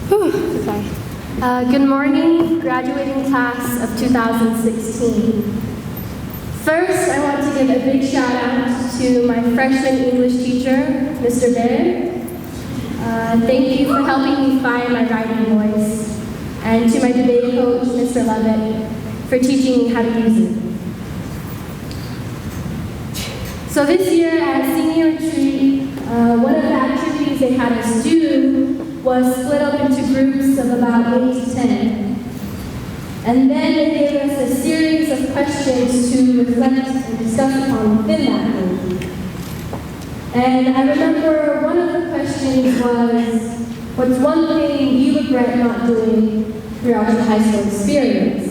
Good morning, graduating class of 2016. First, I want to give a big shout out to my freshman English teacher, Mr. Baird. Thank you for helping me find my writing voice, and to my debate coach, Mr. Levitt, for teaching me how to use it. So this year at senior retreat, one of the activities they had us do was split up into groups of about 8 to 10. And then they gave us a series of questions to reflect and discuss upon within that group. And I remember one of the questions was, what's one thing you regret not doing throughout your high school experience?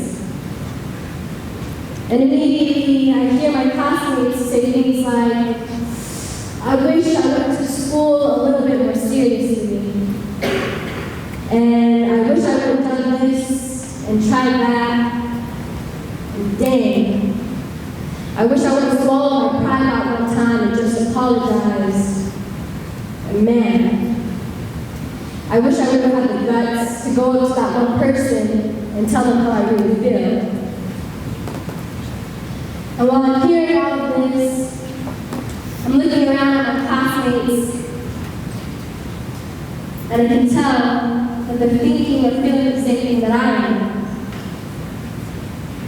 And immediately I hear my classmates say things like, I wish I went to school a little bit more seriously. And I wish I would have done this and tried that. And dang, I wish I would have swallowed my pride out one time and just apologized. And man, I wish I would have had the guts to go up to that one person and tell them how I really feel. And while I'm hearing all of this, I'm looking around at my classmates, and I can tell that they're thinking or feeling the same thing that I am.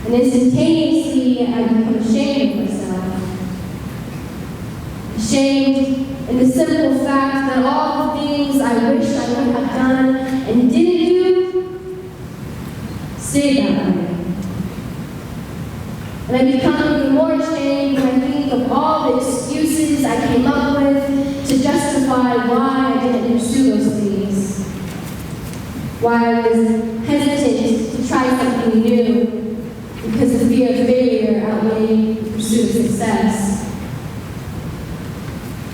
And instantaneously, I become ashamed of myself. Ashamed in the simple fact that all the things I wish I would have done and didn't do, stayed that way. And I become even more ashamed when I think of all the excuses I came up with to justify why I didn't pursue those things. Why I was hesitant to try something new because the fear of failure outweighed the pursuit of success.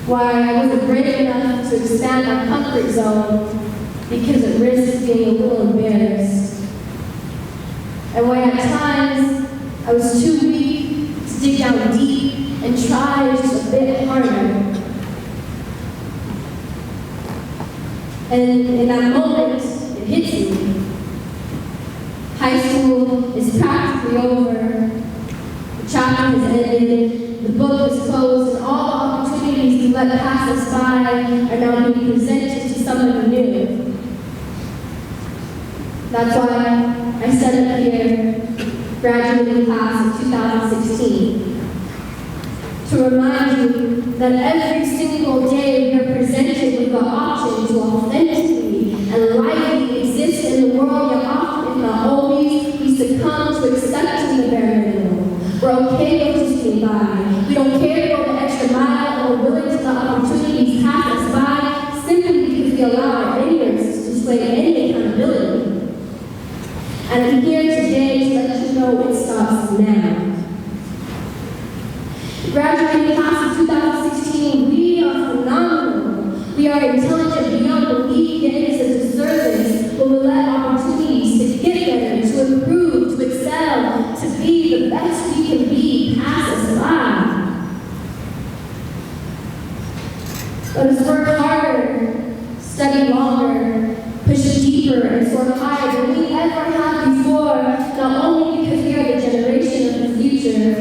Why I wasn't brave enough to expand my comfort zone because it risked being a little embarrassed. And why at times I was too weak to dig down deep and try just a bit harder. And in that moment, it hits me. High school is practically over. The chapter has ended, the book is closed, and all the opportunities we let pass us by are now being presented to someone new. That's why I stand up here, graduating class of 2016, to remind you that every single day we are presented with the option to authentically and lively exist in the world, yet often, if not always, we succumb to accepting the bare minimum. We're okay with just getting by. We don't care to go the extra mile, and we're willing to let opportunities pass us by simply because we allow our ignorance to display any accountability. And I'm here today to let you know it starts now. Graduating class of 2016, we are phenomenal. We are intelligent beyond belief, yet it is a disservice when we let opportunities to get better, to improve, to excel, to be the best we can be pass us by. Let us work harder, study longer, push deeper, and soar higher than we ever have before, not only because we are the generation of the future,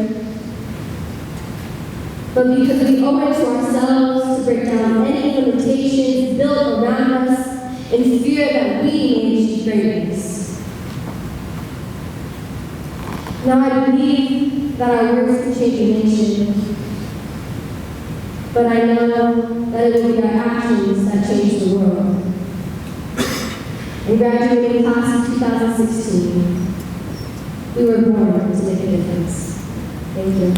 but because we owe it to ourselves to break down any limitations built around us in fear that we may achieve greatness. Now I believe that our words can change a nation, but I know that it will be our actions that change the world. In graduating class of 2016, we were born to make a difference. Thank you.